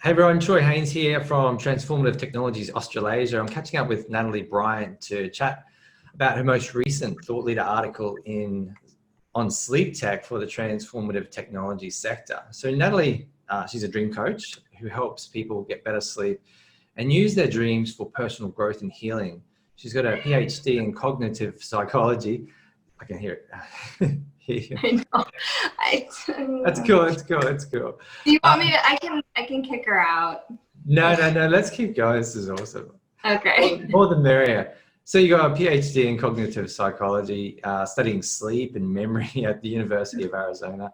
Hey everyone, Troy Haines here from Transformative Technologies Australasia. I'm catching up with Natalie Bryant to chat about her most recent Thought Leader article on sleep tech for the transformative technology sector. So Natalie, she's a dream coach who helps people get better sleep and use their dreams for personal growth and healing. She's got a PhD in cognitive psychology. I can hear it. I know. That's cool. Do you want me to? I can kick her out. No. Let's keep going. This is awesome. Okay. More the merrier. So you got a PhD in cognitive psychology, studying sleep and memory at the University of Arizona.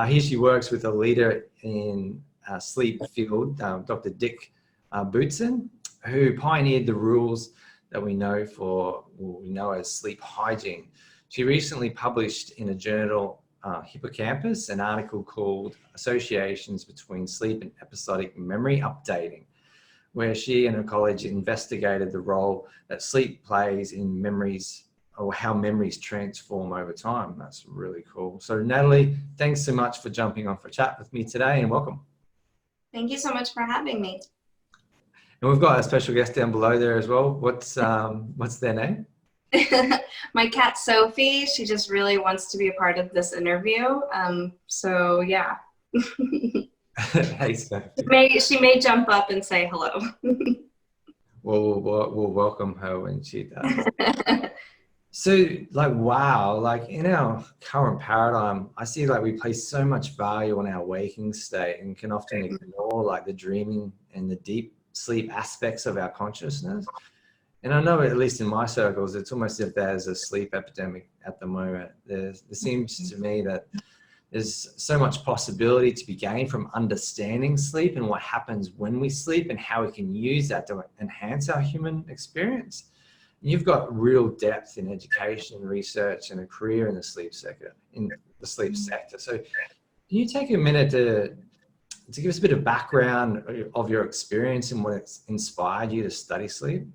Here she works with a leader in sleep field, Dr. Dick Bootzin, who pioneered the rules that we know as sleep hygiene. She recently published in a journal, Hippocampus, an article called Associations Between Sleep and Episodic Memory Updating, where she and her colleagues investigated the role that sleep plays in memories, or how memories transform over time. That's really cool. So Natalie, thanks so much for jumping on for a chat with me today, and welcome. Thank you so much for having me. And we've got a special guest down below there as well. What's their name? My cat Sophie, she just really wants to be a part of this interview. So yeah. Hey Sophie. She may jump up and say hello. We'll welcome her when she does. So wow, in our current paradigm, I see we place so much value on our waking state and can often ignore the dreaming and the deep sleep aspects of our consciousness. And I know, at least in my circles, it's almost as if there's a sleep epidemic at the moment. There seems to me that there's so much possibility to be gained from understanding sleep and what happens when we sleep and how we can use that to enhance our human experience. And you've got real depth in education, research, and a career in the sleep sector. So can you take a minute to give us a bit of background of your experience and what inspired you to study sleep?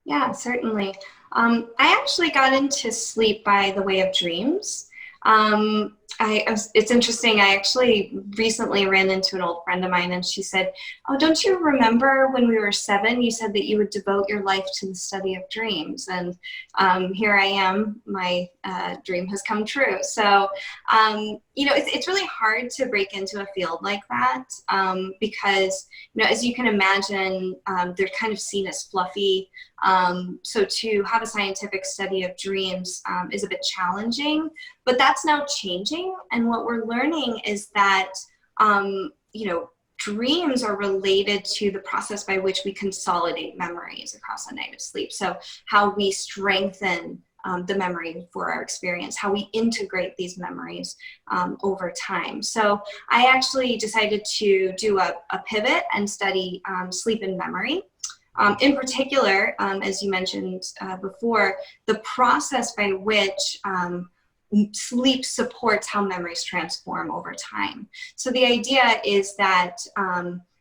Yeah, certainly. I actually got into sleep by the way of dreams. It's interesting. I actually recently ran into an old friend of mine, and she said, "Oh, don't you remember when we were 7, you said that you would devote your life to the study of dreams?" And here I am, my dream has come true. So, it's really hard to break into a field like that because, as you can imagine, they're kind of seen as fluffy. So to have a scientific study of dreams is a bit challenging, but that's now changing. And what we're learning is that, dreams are related to the process by which we consolidate memories across a night of sleep. So how we strengthen the memory for our experience, how we integrate these memories over time. So I actually decided to do a pivot and study sleep and memory. In particular, as you mentioned before, the process by which sleep supports how memories transform over time. So the idea is that,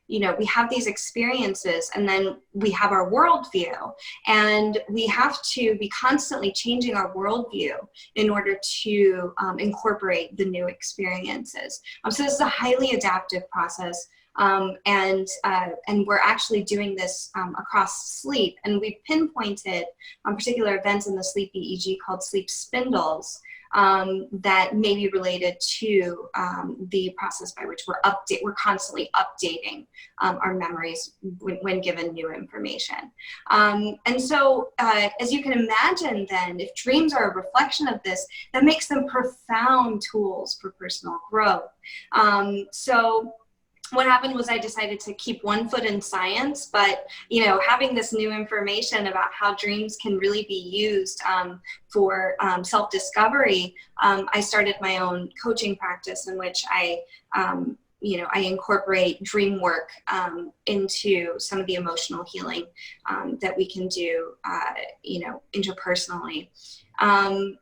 we have these experiences and then we have our worldview, and we have to be constantly changing our worldview in order to incorporate the new experiences. So this is a highly adaptive process. And we're actually doing this across sleep, and we've pinpointed particular events in the sleep EEG called sleep spindles that may be related to the process by which we're constantly updating our memories when given new information. And so, as you can imagine, then, if dreams are a reflection of this, that makes them profound tools for personal growth. So what happened was I decided to keep one foot in science, but, having this new information about how dreams can really be used for self-discovery, I started my own coaching practice in which I incorporate dream work into some of the emotional healing that we can do, interpersonally.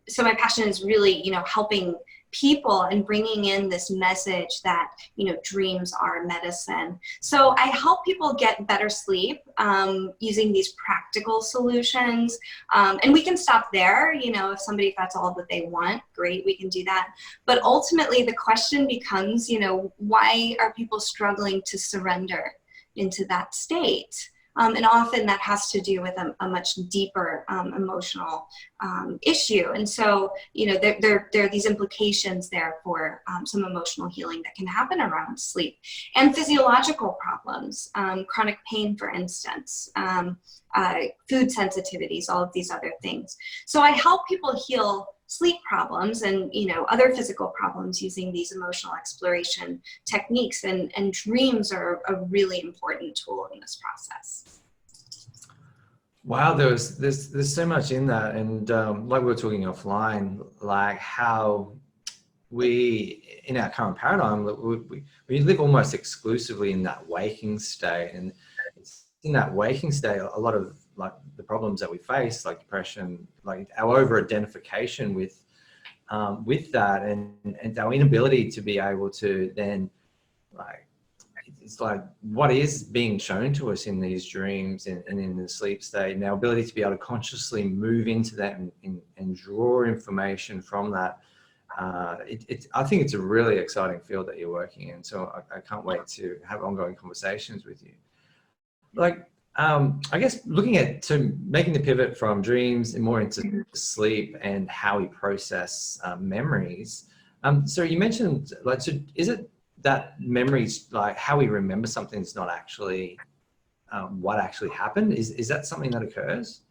So my passion is really, helping people and bringing in this message that, you know, dreams are medicine. So I help people get better sleep using these practical solutions. And we can stop there, you know, if that's all that they want, great, we can do that. But ultimately the question becomes, you know, why are people struggling to surrender into that state? And often that has to do with a much deeper emotional issue. And so, you know, there are these implications there for some emotional healing that can happen around sleep, and physiological problems, chronic pain, for instance, food sensitivities, all of these other things. So I help people heal sleep problems and, you know, other physical problems using these emotional exploration techniques, and dreams are a really important tool in this process. Wow, there's so much in that, and like we were talking offline, like how we, in our current paradigm, we live almost exclusively in that waking state, and it's in that waking state a lot of like the problems that we face, like depression, like our over-identification with that, and our inability to be able to then, like, it's like what is being shown to us in these dreams and in the sleep state, and our ability to be able to consciously move into that and draw information from that. I think it's a really exciting field that you're working in, so I can't wait to have ongoing conversations with you. Like, I guess looking at, so making the pivot from dreams and more into sleep and how we process memories. So you mentioned, like, so is it that memories, like how we remember something is not actually what actually happened? Is that something that occurs?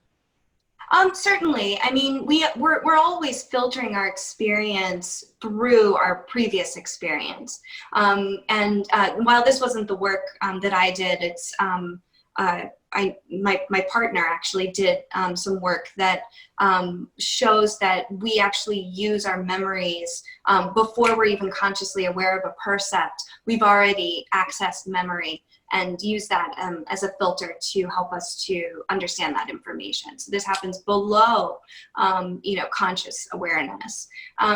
Certainly. I mean, we're always filtering our experience through our previous experience. And while this wasn't the work that I did, it's my partner actually did some work that shows that we actually use our memories before we're even consciously aware of a percept. We've already accessed memory and use that as a filter to help us to understand that information. So this happens below, you know, conscious awareness.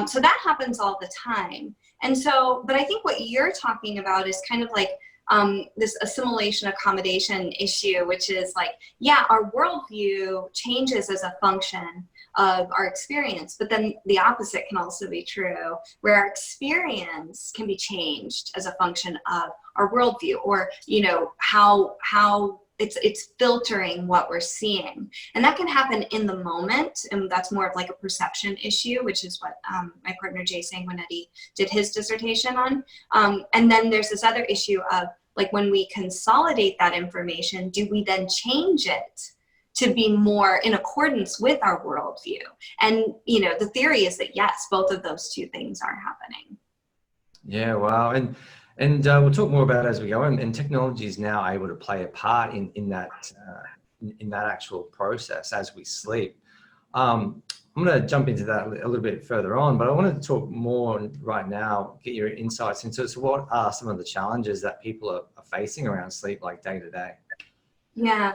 So that happens all the time. And so, but I think what you're talking about is kind of like this assimilation accommodation issue, which is like, yeah, our worldview changes as a function of our experience, but then the opposite can also be true, where our experience can be changed as a function of our worldview, or, you know, how it's filtering what we're seeing. And that can happen in the moment, and that's more of like a perception issue, which is what my partner Jay Sanguinetti did his dissertation on. And then there's this other issue of, like, when we consolidate that information, do we then change it to be more in accordance with our worldview? And, you know, the theory is that yes, both of those two things are happening. Yeah, wow. And we'll talk more about it as we go, and technology is now able to play a part in that actual process as we sleep. I'm going to jump into that a little bit further on, but I wanted to talk more right now, get your insights into, so what are some of the challenges that people are facing around sleep, like day to day? Yeah.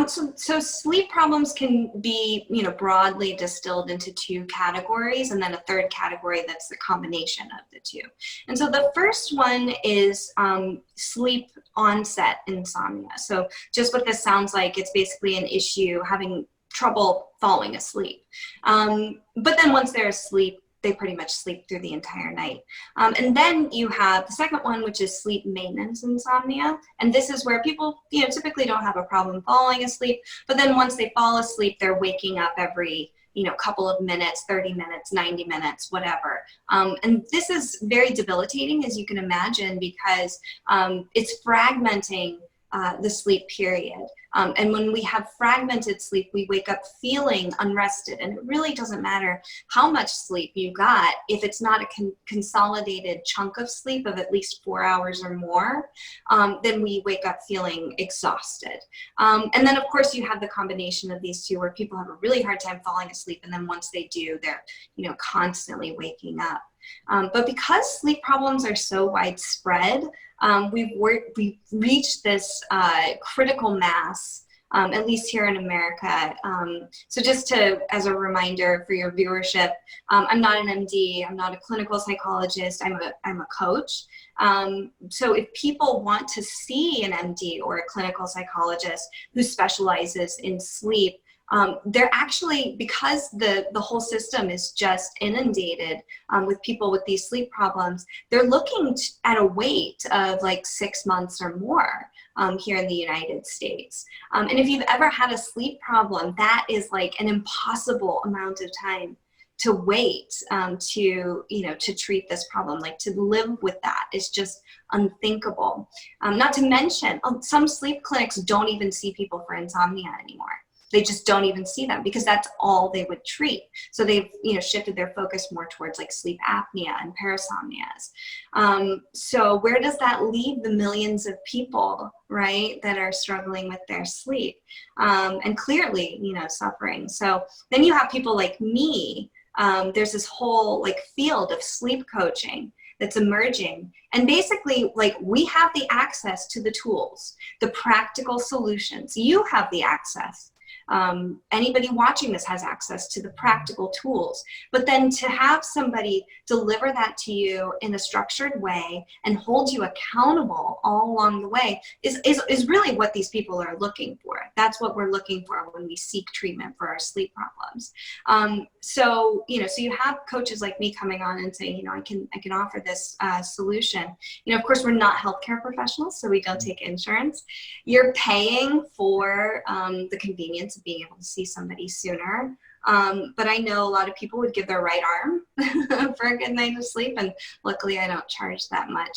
So sleep problems can be, you know, broadly distilled into two categories, and then a third category that's the combination of the two. And so the first one is sleep onset insomnia. So just what this sounds like, it's basically an issue having trouble falling asleep. But then once they're asleep, they pretty much sleep through the entire night. And then you have the second one, which is sleep maintenance insomnia. And this is where people, you know, typically don't have a problem falling asleep, but then once they fall asleep, they're waking up every, you know, couple of minutes, 30 minutes, 90 minutes, whatever. And this is very debilitating, as you can imagine, because it's fragmenting the sleep period. And when we have fragmented sleep, we wake up feeling unrested. And it really doesn't matter how much sleep you got. If it's not a consolidated chunk of sleep of at least 4 hours or more, then we wake up feeling exhausted. And then, of course, you have the combination of these two, where people have a really hard time falling asleep. And then once they do, they're, you know, constantly waking up. But because sleep problems are so widespread, we've reached this critical mass at least here in America. So just as a reminder for your viewership, I'm not an MD, I'm not a clinical psychologist, I'm a coach. So if people want to see an MD or a clinical psychologist who specializes in sleep, they're actually, because the whole system is just inundated with people with these sleep problems, they're looking at a wait of like 6 months or more here in the United States. And if you've ever had a sleep problem, that is like an impossible amount of time to wait to treat this problem. Like, to live with that is just unthinkable. Not to mention, some sleep clinics don't even see people for insomnia anymore. They just don't even see them because that's all they would treat. So they've shifted their focus more towards like sleep apnea and parasomnias. So where does that leave the millions of people, right, that are struggling with their sleep and clearly suffering? So then you have people like me. There's this whole like field of sleep coaching that's emerging, and basically, like, we have the access to the tools, the practical solutions. You have the access. Anybody watching this has access to the practical tools, but then to have somebody deliver that to you in a structured way and hold you accountable all along the way is really what these people are looking for. That's what we're looking for when we seek treatment for our sleep problems. So you have coaches like me coming on and saying, I can offer this solution. Of course, we're not healthcare professionals, so we don't take insurance. You're paying for the convenience of being able to see somebody sooner. But I know a lot of people would give their right arm for a good night of sleep, and luckily I don't charge that much.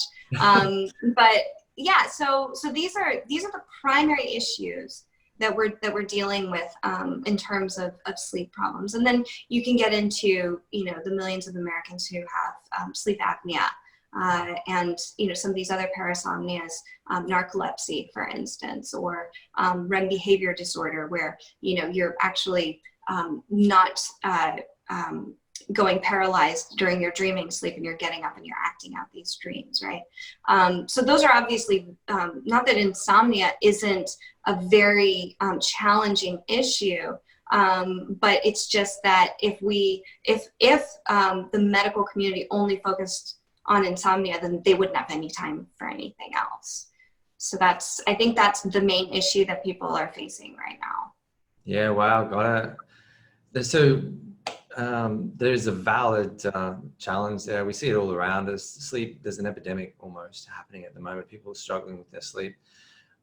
But yeah, so these are the primary issues that we're dealing with in terms of sleep problems. And then you can get into the millions of Americans who have sleep apnea. And some of these other parasomnias, narcolepsy, for instance, or REM behavior disorder, where you're actually not going paralyzed during your dreaming sleep, and you're getting up and you're acting out these dreams, right? So those are obviously not that insomnia isn't a very challenging issue. But it's just that if the medical community only focused on insomnia, then they wouldn't have any time for anything else. So I think that's the main issue that people are facing right now. Yeah, wow, got it. So there's a valid challenge there. We see it all around us. Sleep, there's an epidemic almost happening at the moment. People are struggling with their sleep.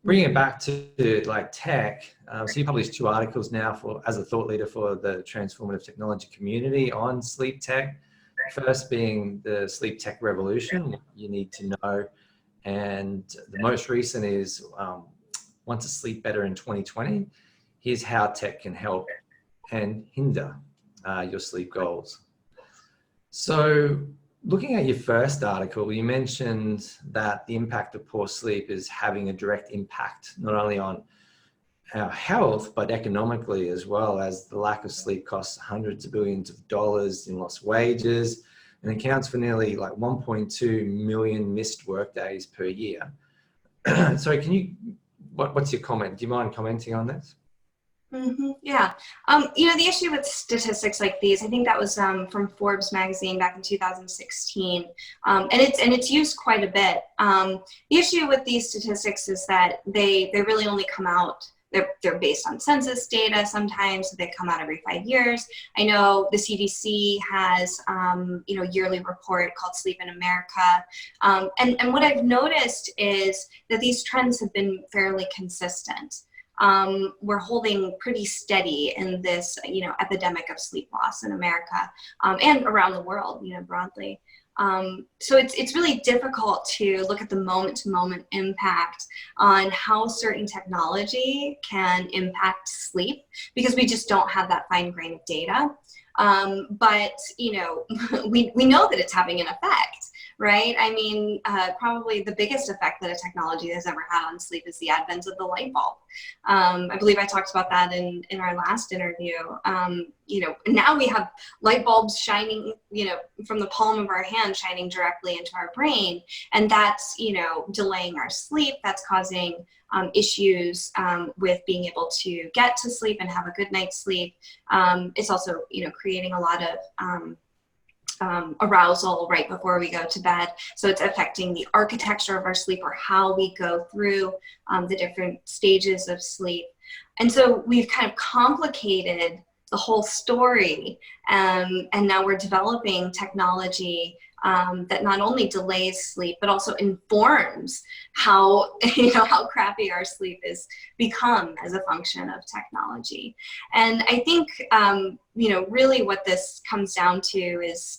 Bringing it back to like tech, so you published 2 articles now as a thought leader for the Transformative Technology community on sleep tech. First being the sleep tech revolution, you need to know. And the most recent is Want to Sleep Better in 2020. Here's how tech can help and hinder your sleep goals. So looking at your first article, you mentioned that the impact of poor sleep is having a direct impact, not only on our health, but economically as well, as the lack of sleep costs hundreds of billions of dollars in lost wages and accounts for nearly like 1.2 million missed work days per year. So what's your comment? Do you mind commenting on this? Mm-hmm. Yeah. The issue with statistics like these, I think that was from Forbes magazine back in 2016, and it's used quite a bit. The issue with these statistics is that they really only come out. They're based on census data sometimes. They come out every 5 years. I know the CDC has yearly report called Sleep in America, and what I've noticed is that these trends have been fairly consistent. We're holding pretty steady in this, epidemic of sleep loss in America and around the world, broadly. So it's really difficult to look at the moment-to-moment impact on how certain technology can impact sleep because we just don't have that fine grain of data. But we know that it's having an effect, right? I mean, probably the biggest effect that a technology has ever had on sleep is the advent of the light bulb. I believe I talked about that in our last interview. You know, now we have light bulbs shining, you know, from the palm of our hand, shining directly into our brain. And that's, you know, delaying our sleep. That's causing issues with being able to get to sleep and have a good night's sleep. It's also, you know, creating a lot of arousal right before we go to bed. So it's affecting the architecture of our sleep, or how we go through the different stages of sleep. And so we've kind of complicated the whole story. And now we're developing technology that not only delays sleep, but also informs how, you know, how crappy our sleep is become as a function of technology. And I think, you know, really what this comes down to is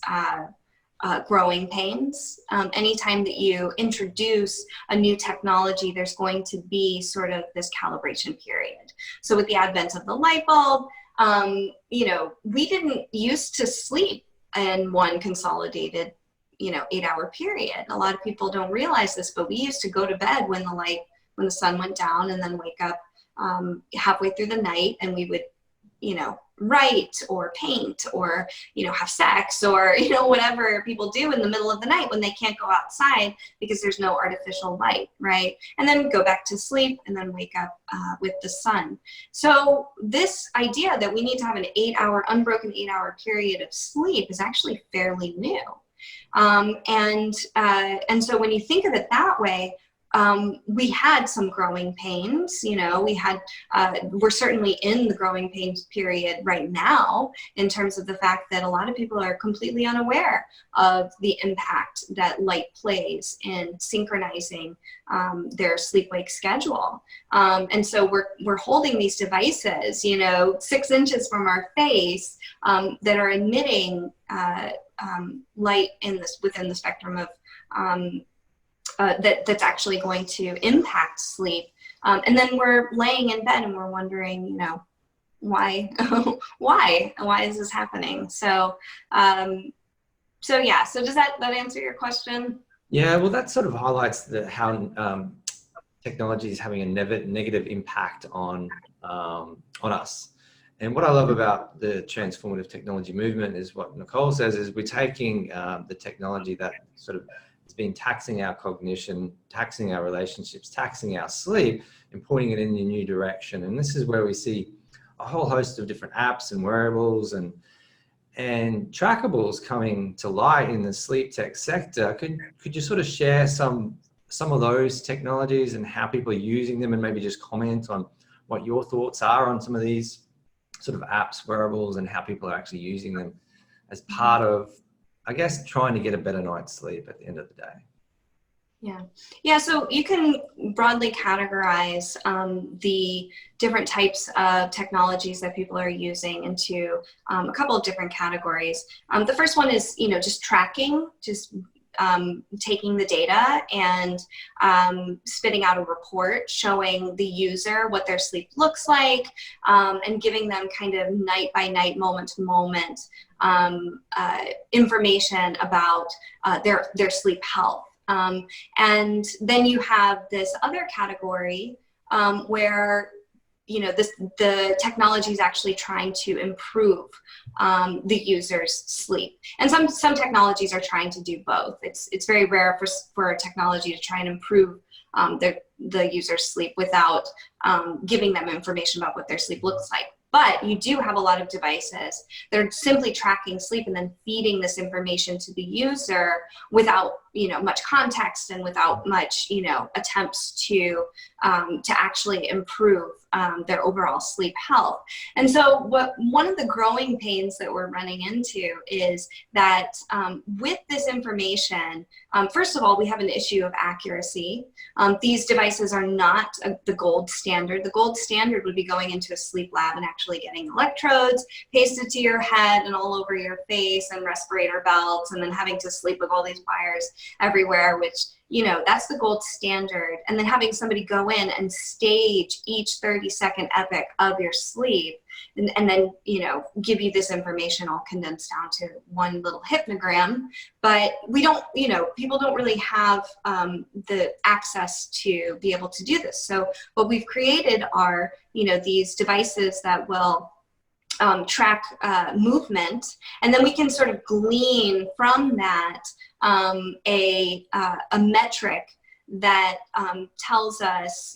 growing pains. Anytime that you introduce a new technology, there's going to be sort of this calibration period. So with the advent of the light bulb, you know, we didn't used to sleep in one consolidated, you know, 8-hour period. A lot of people don't realize this, but we used to go to bed when the sun went down, and then wake up halfway through the night, and we would, you know, write or paint or, you know, have sex or, you know, whatever people do in the middle of the night when they can't go outside because there's no artificial light, right? And then go back to sleep and then wake up with the sun. So this idea that we need to have an unbroken 8-hour period of sleep is actually fairly new. And so when you think of it that way, we had some growing pains, you know, we're certainly in the growing pains period right now, in terms of the fact that a lot of people are completely unaware of the impact that light plays in synchronizing their sleep-wake schedule. And so we're holding these devices, you know, 6 inches from our face, that are emitting light within the spectrum of that's actually going to impact sleep. And then we're laying in bed and we're wondering, you know, why is this happening? So yeah, so does that answer your question? Yeah, well, that sort of highlights how technology is having a negative impact on us. And what I love about the transformative technology movement is what Nicole says, is we're taking the technology that sort of has been taxing our cognition, taxing our relationships, taxing our sleep, and pointing it in a new direction. And this is where we see a whole host of different apps and wearables and trackables coming to light in the sleep tech sector. Could you sort of share some of those technologies and how people are using them, and maybe just comment on what your thoughts are on some of these sort of apps, wearables, and how people are actually using them as part of, I guess, trying to get a better night's sleep at the end of the day? Yeah. So you can broadly categorize the different types of technologies that people are using into a couple of different categories. The first one is, you know, just tracking, just taking the data and spitting out a report showing the user what their sleep looks like, and giving them kind of night by night, moment to moment information about their sleep health. And then you have this other category where, you know, the technology is actually trying to improve the user's sleep. And some technologies are trying to do both. It's very rare for a technology to try and improve the user's sleep without giving them information about what their sleep looks like. But you do have a lot of devices that are simply tracking sleep and then feeding this information to the user without, you know, much context and without much, you know, attempts to actually improve their overall sleep health. And so one of the growing pains that we're running into is that with this information, first of all, we have an issue of accuracy. These devices are not the gold standard. The gold standard would be going into a sleep lab and actually getting electrodes pasted to your head and all over your face and respirator belts, and then having to sleep with all these wires everywhere, which that's the gold standard. And then having somebody go in and stage each 30-second epoch of your sleep, and then, give you this information all condensed down to one little hypnogram. But we don't, people don't really have the access to be able to do this. So what we've created are, these devices that will track movement, and then we can sort of glean from that a metric that tells us,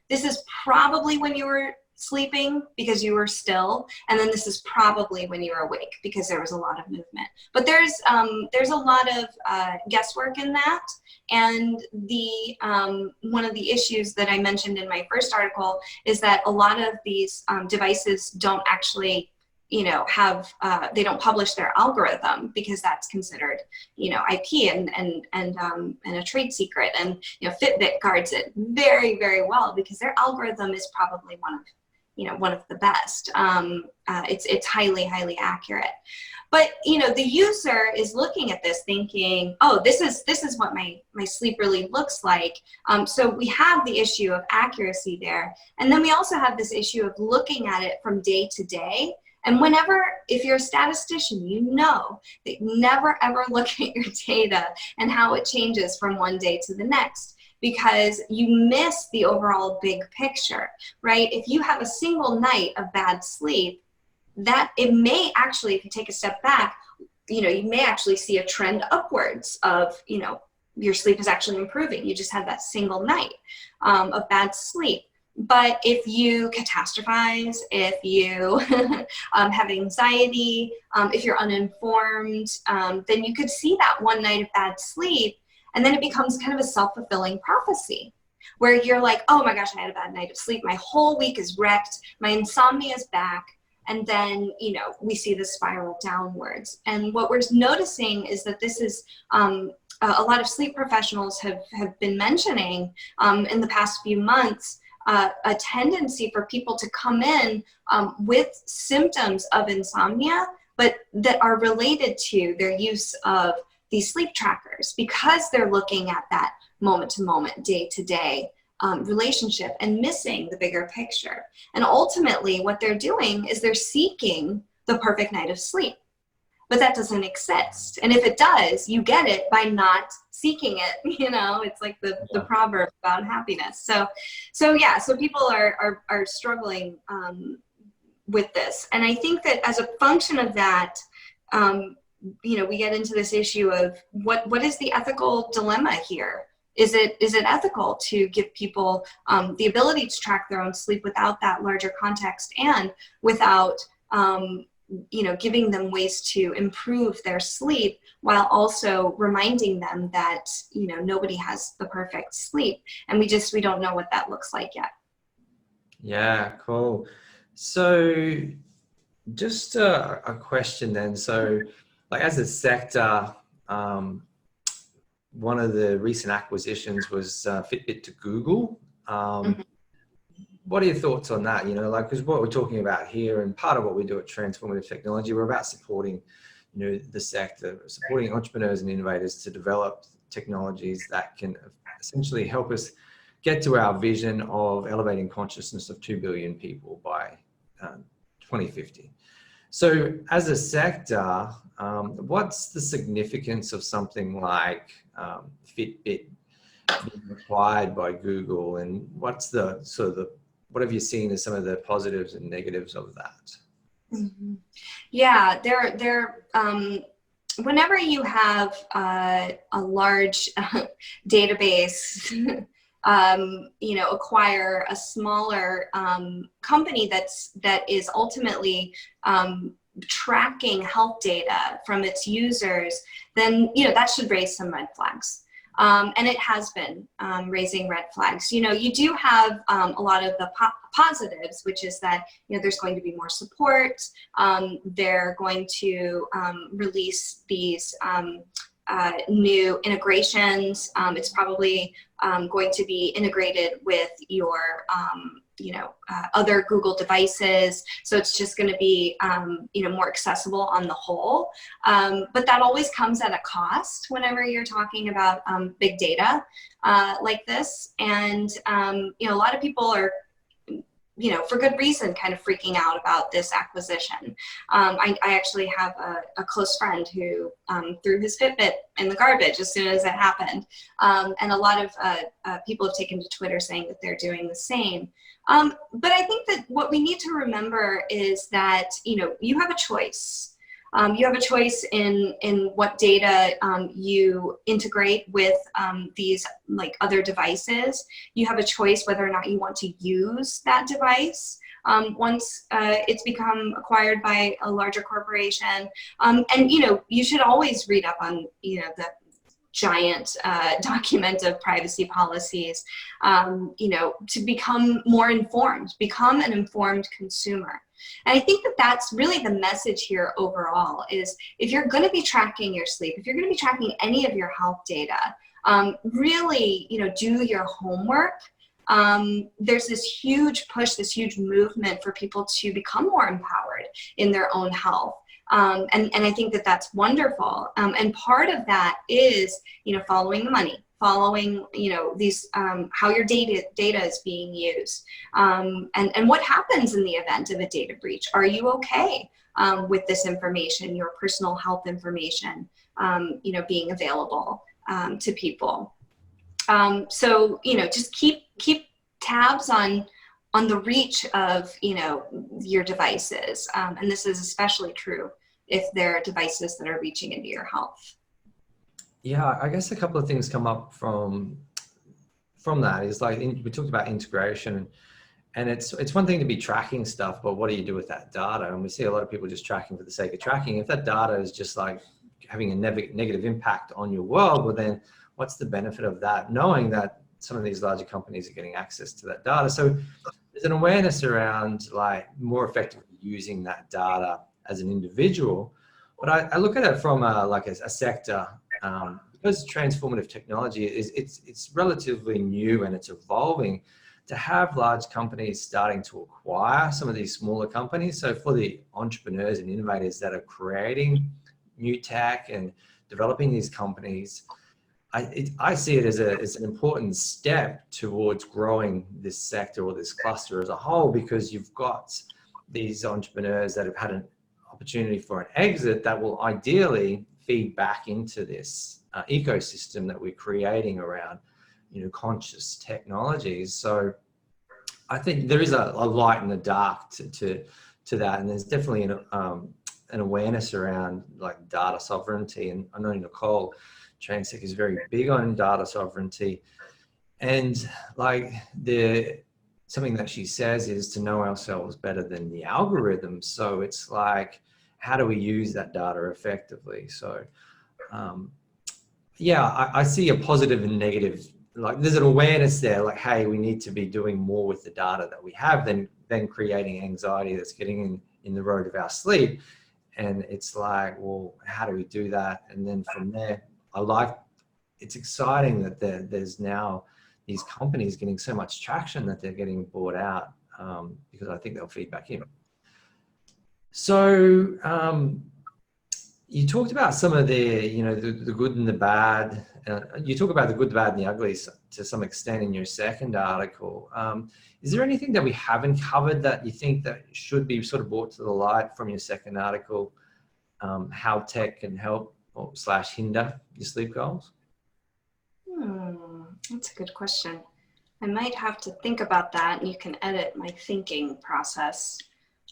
this is probably when you were sleeping because you were still, and then this is probably when you were awake because there was a lot of movement. But there's a lot of guesswork in that, and the one of the issues that I mentioned in my first article is that a lot of these devices don't actually have they don't publish their algorithm because that's considered IP and a trade secret, and Fitbit guards it very, very well because their algorithm is probably one of the best. It's highly, highly accurate. But the user is looking at this thinking, oh, this is what my sleep really looks like. So we have the issue of accuracy there, and then we also have this issue of looking at it from day to day. And if you're a statistician, that you never ever look at your data and how it changes from one day to the next, because you miss the overall big picture, right? If you have a single night of bad sleep, that it may actually, if you take a step back, you may actually see a trend upwards of, your sleep is actually improving. You just had that single night of bad sleep. But if you catastrophize, if you have anxiety, if you're uninformed, then you could see that one night of bad sleep, and then it becomes kind of a self-fulfilling prophecy where you're like, oh my gosh, I had a bad night of sleep. My whole week is wrecked. My insomnia is back. And then, we see the spiral downwards. And what we're noticing is that this is a lot of sleep professionals have been mentioning in the past few months, a tendency for people to come in with symptoms of insomnia, but that are related to their use of these sleep trackers, because they're looking at that moment to moment, day to day relationship and missing the bigger picture. And ultimately what they're doing is they're seeking the perfect night of sleep. But that doesn't exist. And if it does, you get it by not seeking it. It's like the proverb about happiness. So people are struggling with this. And I think that as a function of that, we get into this issue of what is the ethical dilemma here? Is it ethical to give people the ability to track their own sleep without that larger context and without giving them ways to improve their sleep, while also reminding them that, nobody has the perfect sleep. And we don't know what that looks like yet. Yeah, cool. So just a question then. So like as a sector, one of the recent acquisitions was Fitbit to Google. What are your thoughts on that? Because what we're talking about here, and part of what we do at Transformative Technology, we're about supporting, the sector, supporting entrepreneurs and innovators to develop technologies that can essentially help us get to our vision of elevating consciousness of 2 billion people by 2050. So as a sector, what's the significance of something like Fitbit being acquired by Google, and what's what have you seen as some of the positives and negatives of that? Mm-hmm. Yeah, they're whenever you have a large database, acquire a smaller company that is ultimately tracking health data from its users, then that should raise some red flags. And it has been raising red flags. You do have a lot of the positives, which is that there's going to be more support. They're going to release these new integrations. It's probably going to be integrated with your other Google devices. So it's just going to be, more accessible on the whole. But that always comes at a cost whenever you're talking about big data like this. And, a lot of people are, for good reason, kind of freaking out about this acquisition. I actually have a close friend who threw his Fitbit in the garbage as soon as it happened. And a lot of people have taken to Twitter saying that they're doing the same. But I think that what we need to remember is that, you have a choice. You have a choice in what data you integrate with these like other devices. You have a choice whether or not you want to use that device once it's become acquired by a larger corporation. And you should always read up on the giant document of privacy policies, to become more informed, become an informed consumer. And I think that that's really the message here overall is if you're going to be tracking your sleep, if you're going to be tracking any of your health data, really, do your homework. There's this huge push, this huge movement for people to become more empowered in their own health. And I think that that's wonderful. And part of that is, following the money, following, these, how your data is being used. And what happens in the event of a data breach? Are you okay with this information, your personal health information, being available to people? So, just keep tabs on the reach of, your devices. And this is especially true if there are devices that are reaching into your health. Yeah, I guess a couple of things come up from that is like, we talked about integration, and it's one thing to be tracking stuff, but what do you do with that data? And we see a lot of people just tracking for the sake of tracking. If that data is just like having a negative impact on your world, well then what's the benefit of that, knowing that some of these larger companies are getting access to that data? So there's an awareness around like more effectively using that data as an individual. But I look at it from a sector, because transformative technology it's relatively new and it's evolving, to have large companies starting to acquire some of these smaller companies. So for the entrepreneurs and innovators that are creating new tech and developing these companies, I see it as an important step towards growing this sector or this cluster as a whole, because you've got these entrepreneurs that have had an opportunity for an exit that will ideally feed back into this ecosystem that we're creating around, conscious technologies. So I think there is a light in the dark to that, and there's definitely an awareness around like data sovereignty. And I know Nicole Transec is very big on data sovereignty, and like something that she says is to know ourselves better than the algorithm. So it's like, how do we use that data effectively? So yeah, I see a positive and negative, like there's an awareness there, like, hey, we need to be doing more with the data that we have than creating anxiety that's getting in the road of our sleep. And it's like, well, how do we do that? And then from there, it's exciting that there's now these companies getting so much traction that they're getting bought out, because I think they'll feed back in. So you talked about some of the good and the bad. You talk about the good, the bad, and the ugly to some extent in your second article. Is there anything that we haven't covered that you think that should be sort of brought to the light from your second article? How tech can help or / hinder your sleep goals? That's a good question. I might have to think about that, and you can edit my thinking process.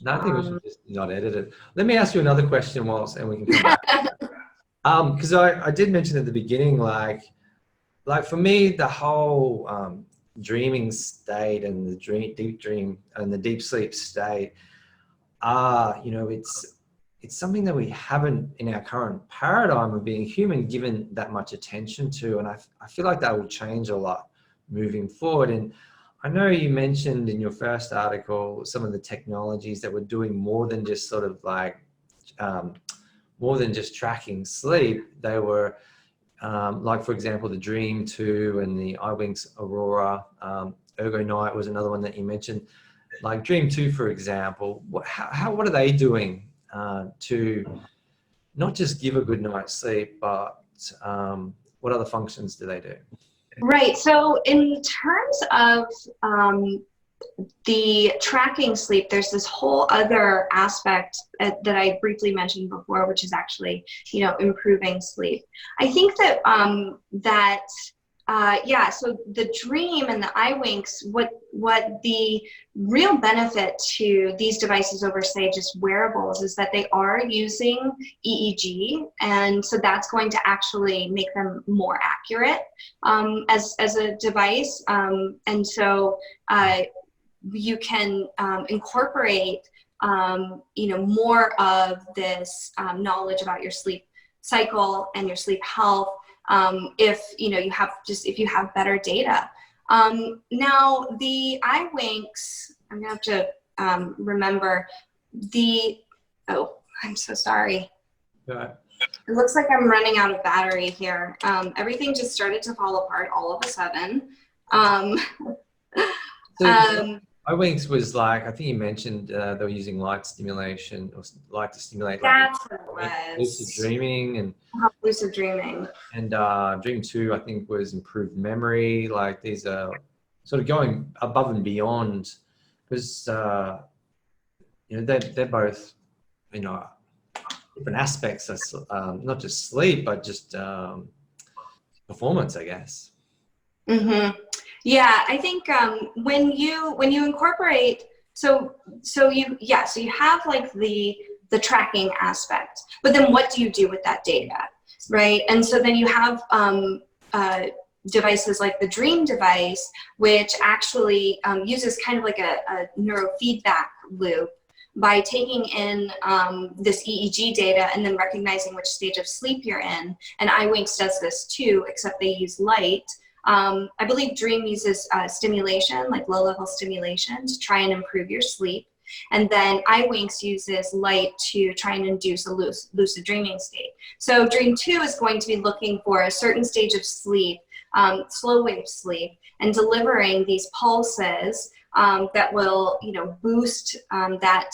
No, I think we should just not edit it. Let me ask you another question and we can come back. Because I did mention at the beginning, like for me, the whole dreaming state and the deep dream and the deep sleep state it's something that we haven't in our current paradigm of being human given that much attention to. And I feel like that will change a lot moving forward. And I know you mentioned in your first article some of the technologies that were doing more than just sort of like, more than just tracking sleep. They were like, for example, the Dream 2 and the iWinks Aurora. Ergo Night was another one that you mentioned. Like Dream 2, for example, what are they doing to not just give a good night's sleep, but what other functions do they do? Right. So in terms of the tracking sleep, there's this whole other aspect that I briefly mentioned before, which is actually, improving sleep. I think that so the Dream and the eye winks, what the real benefit to these devices over, say, just wearables, is that they are using EEG, and so that's going to actually make them more accurate as a device, and so you can incorporate more of this knowledge about your sleep cycle and your sleep health if you have better data. Now the eye winks, I'm gonna have to remember I'm so sorry. Right. It looks like I'm running out of battery here. Everything just started to fall apart all of a sudden. iWinks was like, I think you mentioned they were using light stimulation, or light to stimulate That's what it was. lucid dreaming, and lucid dreaming. And Dream 2, I think, was improved memory. Like, these are sort of going above and beyond, because they're both different aspects of not just sleep, but just performance, I guess. Mm-hmm. Yeah, I think when you incorporate, so you have like the tracking aspect, but then what do you do with that data, right? And so then you have devices like the Dream device, which actually uses kind of like a neurofeedback loop by taking in this EEG data and then recognizing which stage of sleep you're in. And iWinks does this too, except they use light. I believe Dream uses stimulation, like low-level stimulation, to try and improve your sleep. And then iWinks uses light to try and induce a lucid dreaming state. So Dream 2 is going to be looking for a certain stage of sleep, slow wave sleep, and delivering these pulses that will, boost that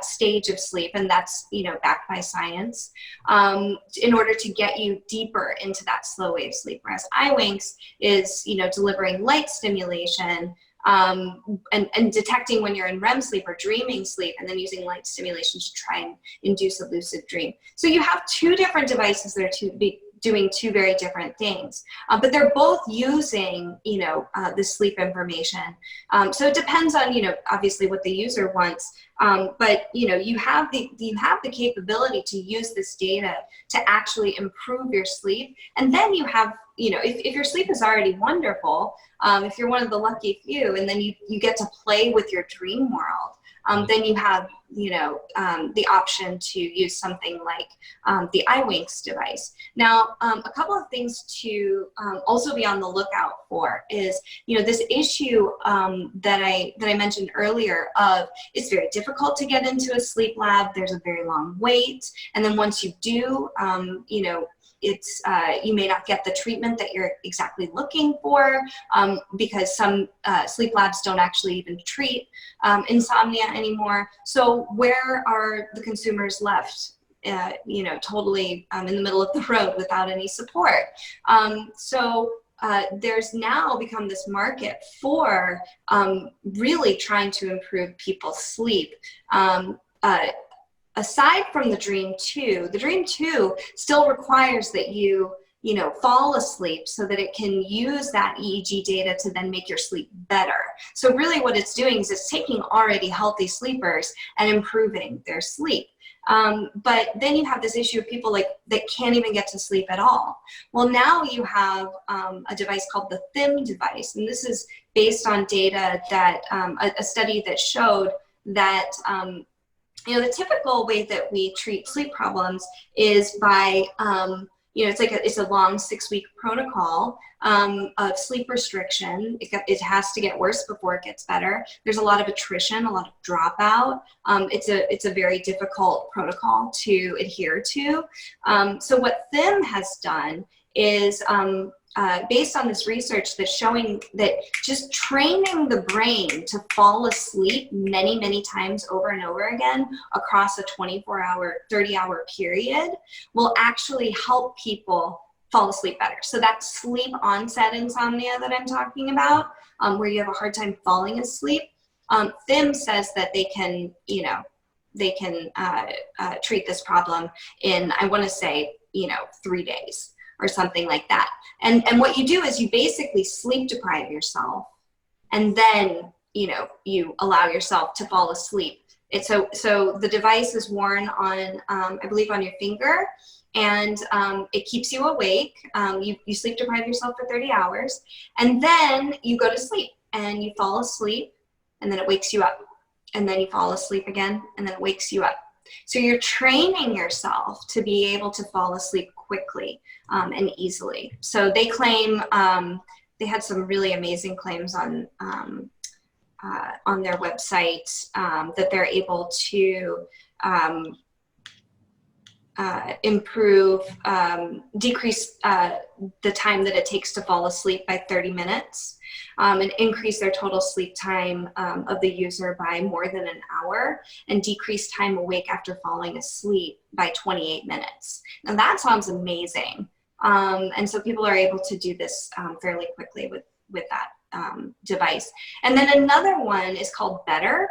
stage of sleep, and that's, backed by science, in order to get you deeper into that slow wave sleep. Whereas iWinks is, delivering light stimulation and detecting when you're in REM sleep or dreaming sleep, and then using light stimulation to try and induce a lucid dream. So you have two different devices that are doing two very different things, but they're both using, the sleep information. So it depends on, obviously what the user wants, but you have the capability to use this data to actually improve your sleep. And then you have, if your sleep is already wonderful, if you're one of the lucky few, and then you get to play with your dream world, then you have, the option to use something like the iWinks device. Now, a couple of things to also be on the lookout for is, this issue that I mentioned earlier of it's very difficult to get into a sleep lab. There's a very long wait, and then once you do, it's you may not get the treatment that you're exactly looking for, because some sleep labs don't actually even treat insomnia anymore. So where are the consumers left? Totally in the middle of the road without any support. So there's now become this market for really trying to improve people's sleep. Aside from the Dream 2 still requires that you fall asleep so that it can use that EEG data to then make your sleep better. So really what it's doing is it's taking already healthy sleepers and improving their sleep. But then you have this issue of people that can't even get to sleep at all. Well, now you have a device called the THIM device, and this is based on data that a study that showed that the typical way that we treat sleep problems is by, it's a long 6-week protocol of sleep restriction. It has to get worse before it gets better. There's a lot of attrition, a lot of dropout. It's a very difficult protocol to adhere to. So what THIM has done is based on this research that's showing that just training the brain to fall asleep many, many times over and over again across a 24-hour, 30-hour period will actually help people fall asleep better. So that sleep onset insomnia that I'm talking about, where you have a hard time falling asleep, FIM says that they can, treat this problem in, I want to say, 3 days or something like that. And what you do is you basically sleep deprive yourself, and then, you allow yourself to fall asleep. So the device is worn on, I believe, on your finger, and it keeps you awake. You sleep deprive yourself for 30 hours, and then you go to sleep and you fall asleep, and then it wakes you up, and then you fall asleep again, and then it wakes you up. So you're training yourself to be able to fall asleep quickly and easily. So they claim, they had some really amazing claims on their website, that they're able to improve, decrease the time that it takes to fall asleep by 30 minutes, and increase their total sleep time of the user by more than an hour, and decrease time awake after falling asleep by 28 minutes. Now that sounds amazing. And so people are able to do this fairly quickly with that device. And then another one is called Better.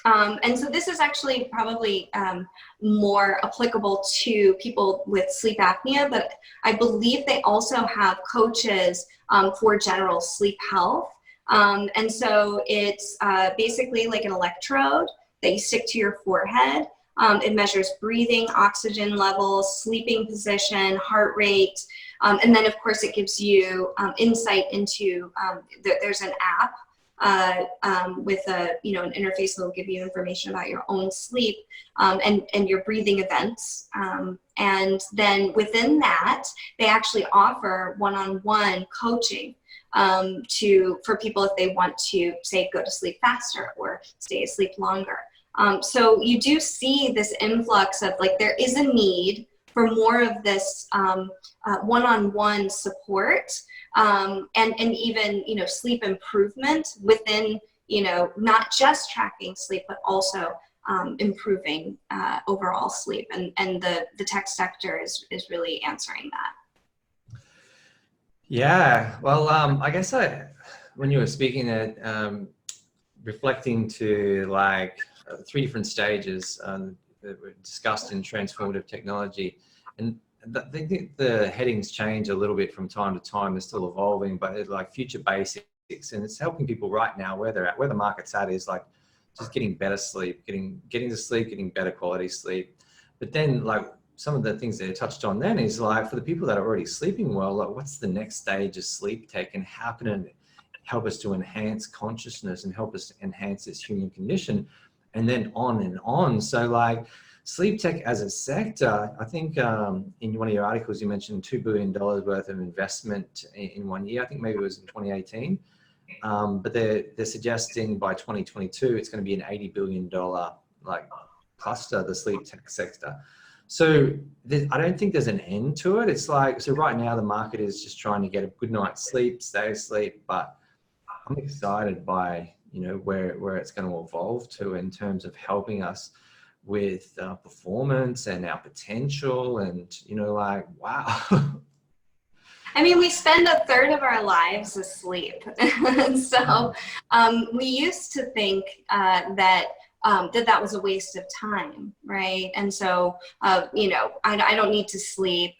And so this is actually probably more applicable to people with sleep apnea, but I believe they also have coaches for general sleep health. And so it's basically like an electrode that you stick to your forehead. It measures breathing, oxygen levels, sleeping position, heart rate, and then of course it gives you insight into, there's an app with an interface that will give you information about your own sleep and your breathing events. And then within that, they actually offer one-on-one coaching for people if they want to, say, go to sleep faster or stay asleep longer. So you do see this influx of, like, there is a need for more of this one-on-one support, and even, sleep improvement within, not just tracking sleep, but also improving overall sleep. And the tech sector is really answering that. Yeah, well, I guess when you were speaking reflecting to like 3 different stages that were discussed in transformative technology, and I think the headings change a little bit from time to time. They're still evolving, but it's like future basics, and it's helping people right now where they're at, where the market's at, is like just getting better sleep, getting to sleep, getting better quality sleep. But then, like, some of the things that I touched on then is, like, for the people that are already sleeping well, like, what's the next stage of sleep tech, and how can it help us to enhance consciousness and help us to enhance this human condition, and then on and on. So, like, sleep tech as a sector, I think in one of your articles you mentioned $2 billion worth of investment in 1 year. I think maybe it was in 2018. But they're suggesting by 2022 it's going to be an $80 billion like cluster, the sleep tech sector. So I don't think there's an end to it. It's like, so right now the market is just trying to get a good night's sleep, stay asleep, but I'm excited by, where it's going to evolve to in terms of helping us with performance and our potential, and like, wow. I mean, we spend a third of our lives asleep. So we used to think that was a waste of time, right? And so, I don't need to sleep,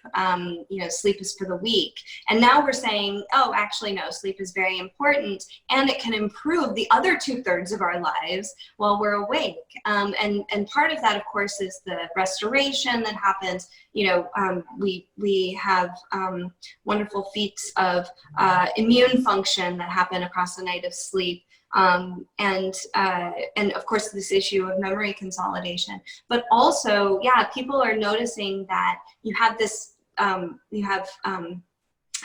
sleep is for the weak. And now we're saying, oh, actually, no, sleep is very important, and it can improve the other 2/3 of our lives while we're awake. And part of that, of course, is the restoration that happens. We have wonderful feats of immune function that happen across the night of sleep. And of course this issue of memory consolidation, but also, people are noticing that you have this,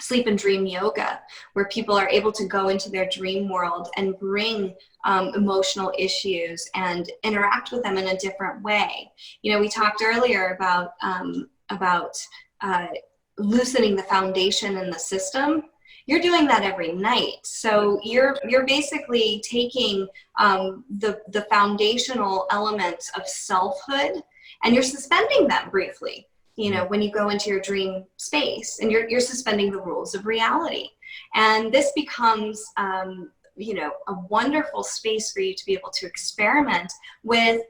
sleep and dream yoga, where people are able to go into their dream world and bring emotional issues and interact with them in a different way. We talked earlier about loosening the foundation in the system, you're doing that every night. So you're basically taking the foundational elements of selfhood, and you're suspending them briefly, you know, when you go into your dream space, and you're suspending the rules of reality. And this becomes, you know, a wonderful space for you to be able to experiment with,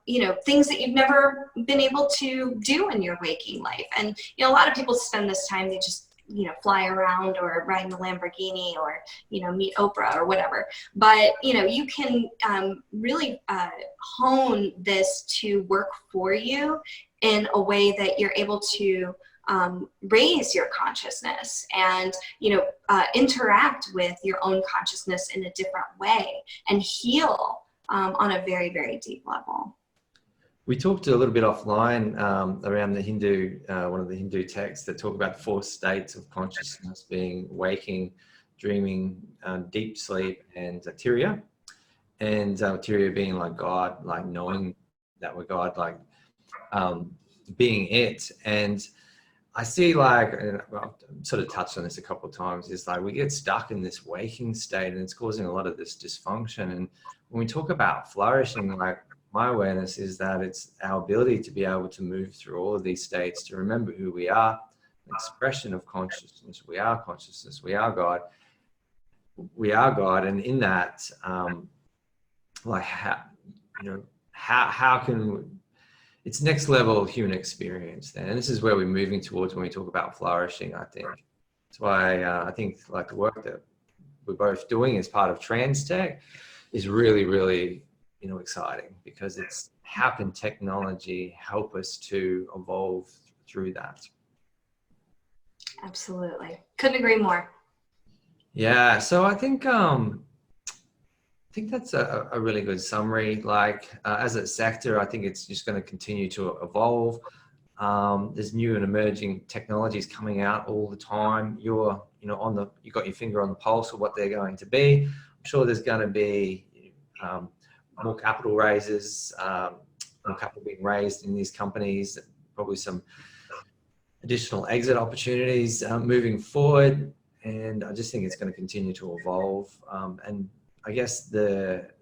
you know, things that you've never been able to do in your waking life. And, you know, a lot of people spend this time, they just, you know, fly around or ride in the Lamborghini or, you know, meet Oprah or whatever. But, you know, you can really hone this to work for you in a way that you're able to raise your consciousness and, you know, interact with your own consciousness in a different way and heal on a very, very deep level. We talked a little bit offline around the Hindu, one of the Hindu texts that talk about 4 states of consciousness being waking, dreaming, deep sleep, and Turiya. And Turiya being like God, like knowing that we're God, like being it. And I see, like, and I've sort of touched on this a couple of times, is like we get stuck in this waking state and it's causing a lot of this dysfunction. And when we talk about flourishing, like, my awareness is that it's our ability to be able to move through all of these states, to remember who we are, an expression of consciousness. We are consciousness. We are God. We are God. And in that, like, how can it's next level human experience then. And this is where we're moving towards when we talk about flourishing, I think. That's why I think, like, the work that we're both doing as part of TransTech is really, really, you know, exciting, because it's how can technology help us to evolve through that. Absolutely. Couldn't agree more. Yeah. So I think that's a really good summary. Like, as a sector, I think it's just going to continue to evolve. There's new and emerging technologies coming out all the time. You're, you know, you got your finger on the pulse of what they're going to be. I'm sure there's going to be more capital raises, more capital being raised in these companies, probably some additional exit opportunities moving forward. And I just think it's going to continue to evolve. And I guess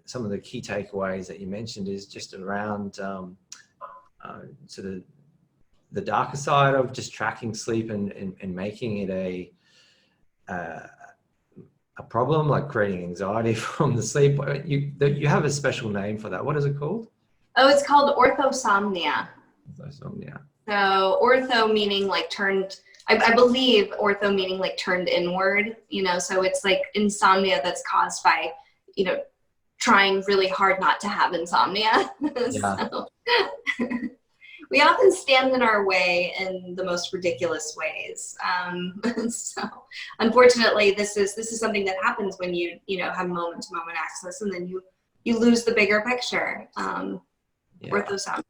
some of the key takeaways that you mentioned is just around sort of the darker side of just tracking sleep and making it a problem, like creating anxiety from the sleep. You have a special name for that. What is it called? Oh, it's called orthosomnia. Orthosomnia. So ortho meaning like turned, I believe ortho meaning like turned inward, you know, so it's like insomnia that's caused by, you know, trying really hard not to have insomnia. Yeah. So, we often stand in our way in the most ridiculous ways. So unfortunately, this is something that happens when you know, have moment-to-moment access, and then you lose the bigger picture. Orthosomnia.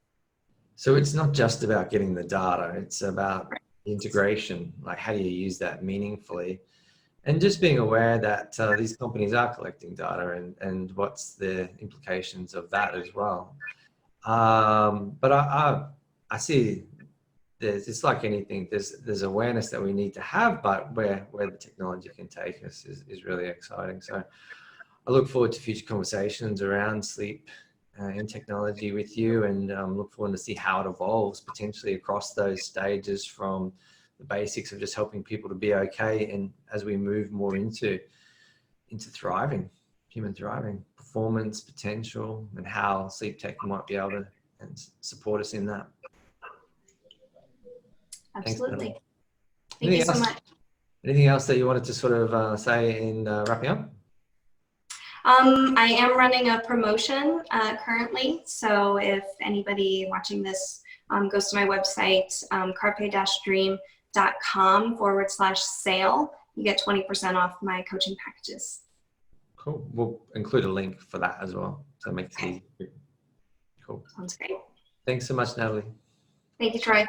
So it's not just about getting the data, it's about integration, like how do you use that meaningfully, and just being aware that these companies are collecting data and what's the implications of that as well. But I see it's like anything, there's awareness that we need to have, but where the technology can take us is really exciting. So I look forward to future conversations around sleep and technology with you, and look forward to see how it evolves potentially across those stages, from the basics of just helping people to be okay, and as we move more into thriving, human thriving, performance, potential, and how sleep tech might be able to support us in that. Absolutely. Thank you so much. Anything else that you wanted to sort of say in wrapping up? I am running a promotion currently, so if anybody watching this goes to my website, carpe-dream.com/sale, you get 20% off my coaching packages. Cool. We'll include a link for that as well, so it makes it easy. Cool. Sounds great. Thanks so much, Natalie. Thank you, Troy.